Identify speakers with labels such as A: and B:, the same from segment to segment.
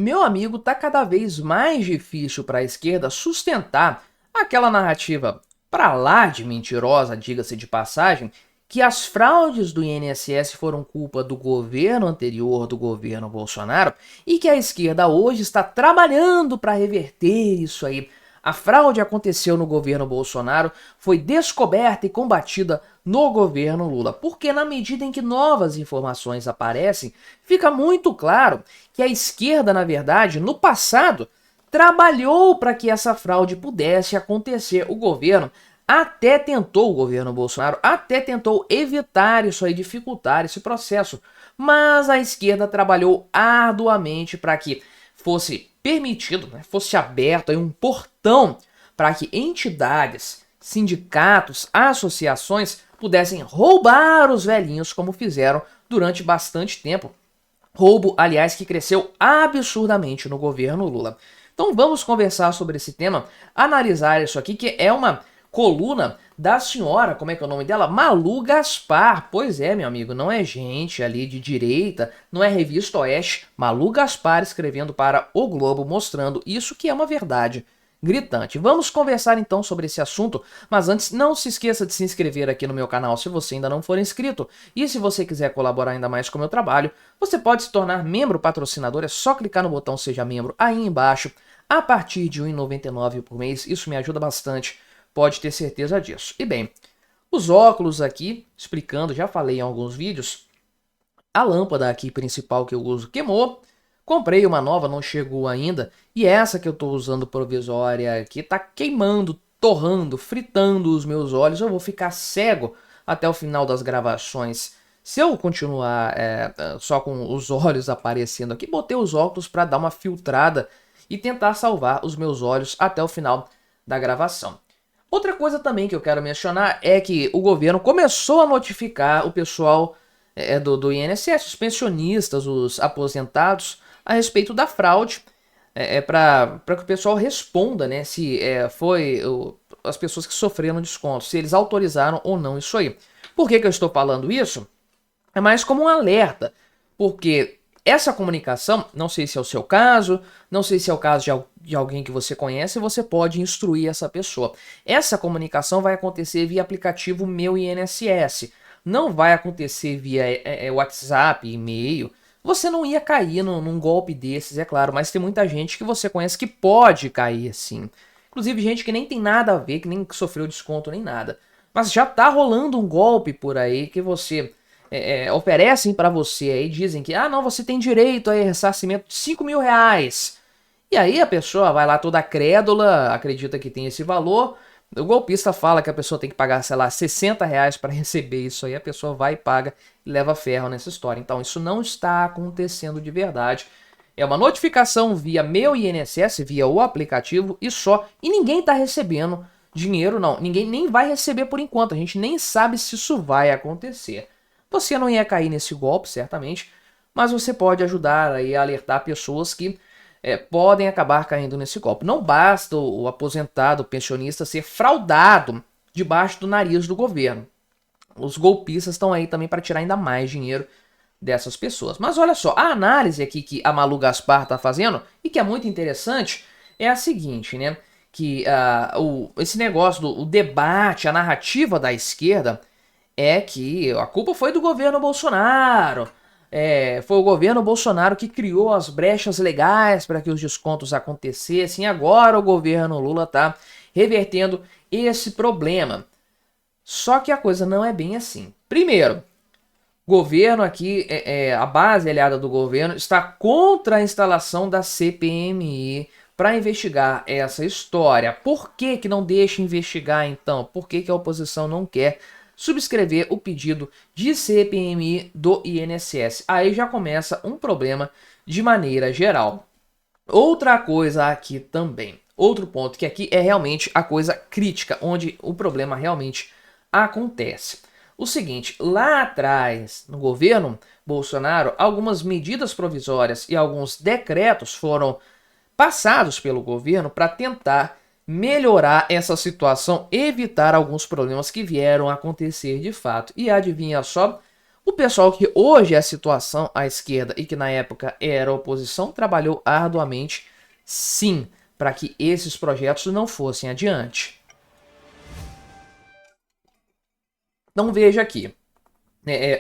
A: Meu amigo, tá cada vez mais difícil para a esquerda sustentar aquela narrativa pra lá de mentirosa, diga-se de passagem, que as fraudes do INSS foram culpa do governo anterior, do governo Bolsonaro, e que a esquerda hoje está trabalhando para reverter isso aí. A fraude aconteceu no governo Bolsonaro, foi descoberta e combatida no governo Lula, porque na medida em que novas informações aparecem, fica muito claro que a esquerda, na verdade, no passado, trabalhou para que essa fraude pudesse acontecer. O governo até tentou, o governo Bolsonaro até tentou evitar isso aí, dificultar esse processo, mas a esquerda trabalhou arduamente para que fosse permitido, né, fosse aberto aí um portão para que entidades, sindicatos, associações pudessem roubar os velhinhos como fizeram durante bastante tempo. Roubo, aliás, que cresceu absurdamente no governo Lula. Então vamos conversar sobre esse tema, analisar isso aqui, que é uma coluna da senhora, como é que é o nome dela? Malu Gaspar. Pois é, meu amigo, não é gente ali de direita, não é Revista Oeste. Malu Gaspar escrevendo para O Globo, mostrando isso que é uma verdade gritante. Vamos conversar então sobre esse assunto, mas antes não se esqueça de se inscrever aqui no meu canal se você ainda não for inscrito. E se você quiser colaborar ainda mais com o meu trabalho, você pode se tornar membro patrocinador, é só clicar no botão Seja Membro aí embaixo, a partir de R$ 1,99 por mês, isso me ajuda bastante, pode ter certeza disso. E bem, os óculos aqui, explicando, já falei em alguns vídeos, a lâmpada aqui principal que eu uso queimou, comprei uma nova, não chegou ainda, e essa que eu estou usando provisória aqui tá queimando, torrando, fritando os meus olhos, eu vou ficar cego até o final das gravações. Se eu continuar só com os olhos aparecendo aqui, botei os óculos para dar uma filtrada e tentar salvar os meus olhos até o final da gravação. Outra coisa também que eu quero mencionar é que o governo começou a notificar o pessoal do INSS, os pensionistas, os aposentados, a respeito da fraude, para que o pessoal responda, né, se as pessoas que sofreram desconto, se eles autorizaram ou não isso aí. Por que eu estou falando isso? É mais como um alerta, porque essa comunicação, não sei se é o seu caso, não sei se é o caso de alguém que você conhece, você pode instruir essa pessoa. Essa comunicação vai acontecer via aplicativo Meu INSS, não vai acontecer via WhatsApp, e-mail. Você não ia cair num golpe desses, é claro, mas tem muita gente que você conhece que pode cair assim. Inclusive gente que nem tem nada a ver, que nem sofreu desconto nem nada. Mas já tá rolando um golpe por aí que você oferecem para você aí, dizem que não, você tem direito a ressarcimento de R$ 5.000. E aí a pessoa vai lá toda crédula, acredita que tem esse valor, o golpista fala que a pessoa tem que pagar, sei lá, R$ 60 para receber isso aí, a pessoa vai e paga e leva ferro nessa história. Então isso não está acontecendo de verdade. É uma notificação via Meu INSS, via o aplicativo e só, e ninguém está recebendo dinheiro não, ninguém nem vai receber por enquanto, a gente nem sabe se isso vai acontecer. Você não ia cair nesse golpe, certamente, mas você pode ajudar aí a alertar pessoas que podem acabar caindo nesse golpe. Não basta o aposentado, o pensionista ser fraudado debaixo do nariz do governo. Os golpistas estão aí também para tirar ainda mais dinheiro dessas pessoas. Mas olha só, a análise aqui que a Malu Gaspar está fazendo, e que é muito interessante, é a seguinte, né? Que esse negócio do debate, a narrativa da esquerda é que a culpa foi do governo Bolsonaro. Foi o governo Bolsonaro que criou as brechas legais para que os descontos acontecessem. Agora o governo Lula está revertendo esse problema. Só que a coisa não é bem assim. Primeiro, governo aqui, a base aliada do governo está contra a instalação da CPMI para investigar essa história. Por que que não deixa investigar então? Por que que a oposição não quer subscrever o pedido de CPMI do INSS? Aí já começa um problema de maneira geral. Outra coisa aqui também, outro ponto que aqui é realmente a coisa crítica, onde o problema realmente acontece. O seguinte, lá atrás, no governo Bolsonaro, algumas medidas provisórias e alguns decretos foram passados pelo governo para tentar melhorar essa situação, evitar alguns problemas que vieram a acontecer de fato. E adivinha só, O pessoal que hoje é a situação à esquerda e que na época era oposição trabalhou arduamente, sim, para que esses projetos não fossem adiante. Então veja aqui,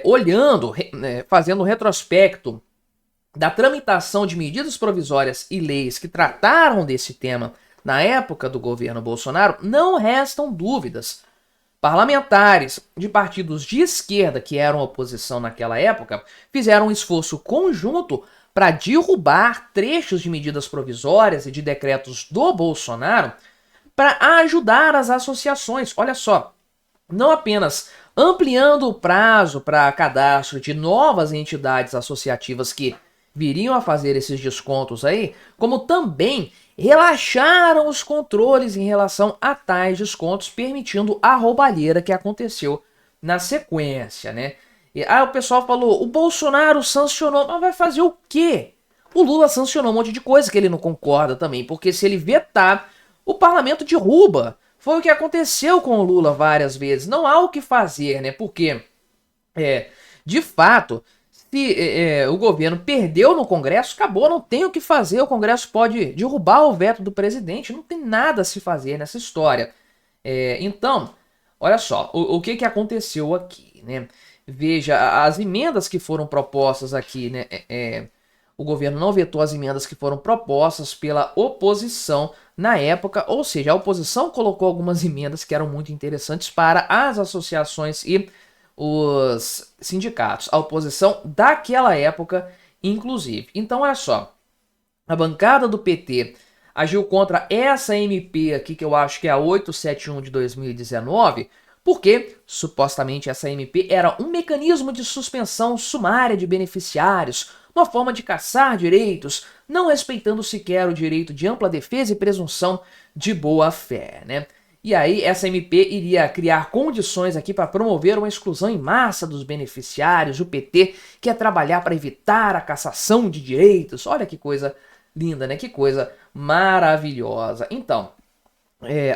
A: olhando, fazendo um retrospecto da tramitação de medidas provisórias e leis que trataram desse tema na época do governo Bolsonaro, não restam dúvidas. Parlamentares de partidos de esquerda que eram oposição naquela época fizeram um esforço conjunto para derrubar trechos de medidas provisórias e de decretos do Bolsonaro para ajudar as associações. Olha só, não apenas ampliando o prazo para cadastro de novas entidades associativas que viriam a fazer esses descontos aí, como também relaxaram os controles em relação a tais descontos, permitindo a roubalheira que aconteceu na sequência, né? E aí o pessoal falou, o Bolsonaro sancionou, mas vai fazer o quê? O Lula sancionou um monte de coisa que ele não concorda também, porque se ele vetar, o parlamento derruba. Foi o que aconteceu com o Lula várias vezes. Não há o que fazer, né? Porque, de fato, se o governo perdeu no Congresso, acabou, não tem o que fazer. O Congresso pode derrubar o veto do presidente. Não tem nada a se fazer nessa história. Então, olha só, o que aconteceu aqui, né? Veja, as emendas que foram propostas aqui, né? O governo não vetou as emendas que foram propostas pela oposição na época, ou seja, a oposição colocou algumas emendas que eram muito interessantes para as associações e os sindicatos. A oposição daquela época, inclusive. Então, olha só, a bancada do PT agiu contra essa MP aqui, que eu acho que é a 871 de 2019, porque, supostamente, essa MP era um mecanismo de suspensão sumária de beneficiários, uma forma de caçar direitos, não respeitando sequer o direito de ampla defesa e presunção de boa-fé, né? E aí essa MP iria criar condições aqui para promover uma exclusão em massa dos beneficiários. O PT quer trabalhar para evitar a cassação de direitos. Olha que coisa linda, né? Que coisa maravilhosa. Então,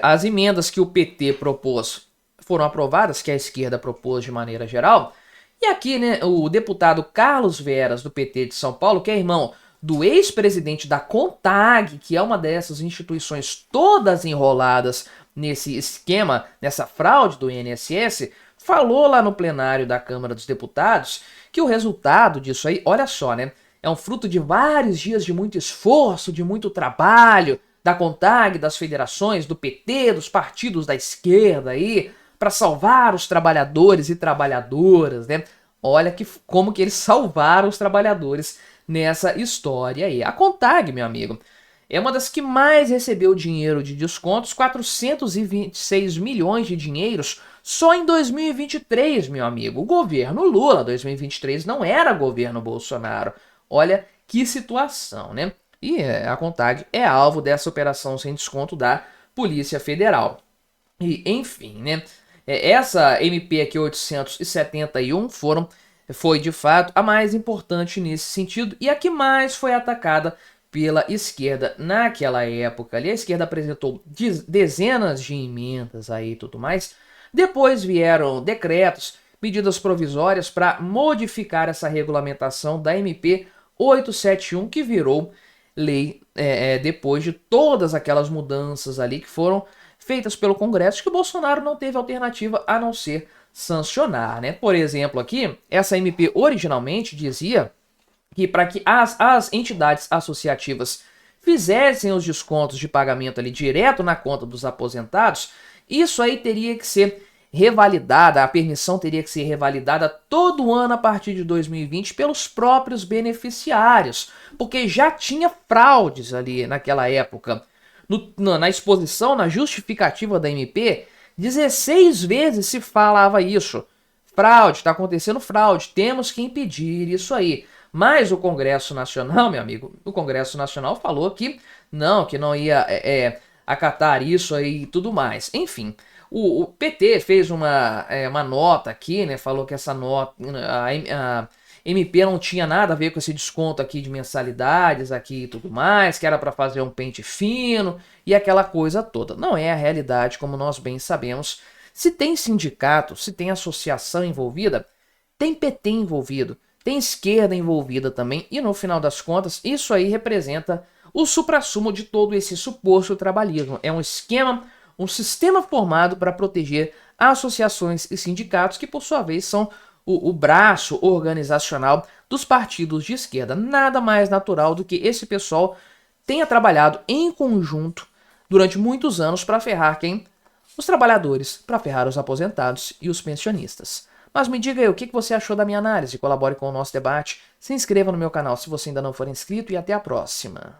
A: as emendas que o PT propôs foram aprovadas, que a esquerda propôs de maneira geral. E aqui, né, o deputado Carlos Veras, do PT de São Paulo, que é irmão do ex-presidente da CONTAG, que é uma dessas instituições todas enroladas nesse esquema, nessa fraude do INSS, falou lá no plenário da Câmara dos Deputados que o resultado disso aí, olha só, né, é um fruto de vários dias de muito esforço, de muito trabalho da CONTAG, das federações, do PT, dos partidos da esquerda aí, para salvar os trabalhadores e trabalhadoras, né? Olha como que eles salvaram os trabalhadores nessa história aí. A CONTAG, meu amigo, é uma das que mais recebeu dinheiro de descontos, 426 milhões de dinheiros só em 2023, meu amigo. O governo Lula, 2023, não era governo Bolsonaro. Olha que situação, né? E a CONTAG é alvo dessa operação sem desconto da Polícia Federal. E, enfim, né? Essa MP aqui 871 foi de fato a mais importante nesse sentido e a que mais foi atacada pela esquerda naquela época. Ali a esquerda apresentou dezenas de emendas aí e tudo mais. Depois vieram decretos, medidas provisórias para modificar essa regulamentação da MP 871 que virou lei depois de todas aquelas mudanças ali que foram feitas pelo Congresso, que o Bolsonaro não teve alternativa a não ser sancionar, né? Por exemplo, aqui, essa MP originalmente dizia que para que as entidades associativas fizessem os descontos de pagamento ali direto na conta dos aposentados, isso aí teria que ser revalidada, a permissão teria que ser revalidada todo ano a partir de 2020 pelos próprios beneficiários, porque já tinha fraudes ali naquela época. Na exposição, na justificativa da MP, 16 vezes se falava isso. Fraude, está acontecendo fraude, temos que impedir isso aí. Mas o Congresso Nacional, meu amigo, o Congresso Nacional falou que não ia acatar isso aí e tudo mais. Enfim, o PT fez uma nota aqui, né? Falou que essa nota, a MP não tinha nada a ver com esse desconto aqui de mensalidades aqui e tudo mais, que era para fazer um pente fino e aquela coisa toda. Não é a realidade, como nós bem sabemos. Se tem sindicato, se tem associação envolvida, tem PT envolvido, tem esquerda envolvida também, e no final das contas, isso aí representa o suprassumo de todo esse suposto trabalhismo. É um esquema, um sistema formado para proteger associações e sindicatos que, por sua vez, são o braço organizacional dos partidos de esquerda. Nada mais natural do que esse pessoal tenha trabalhado em conjunto durante muitos anos para ferrar quem? Os trabalhadores, para ferrar os aposentados e os pensionistas. Mas me diga aí, o que você achou da minha análise? Colabore com o nosso debate, se inscreva no meu canal se você ainda não for inscrito e até a próxima.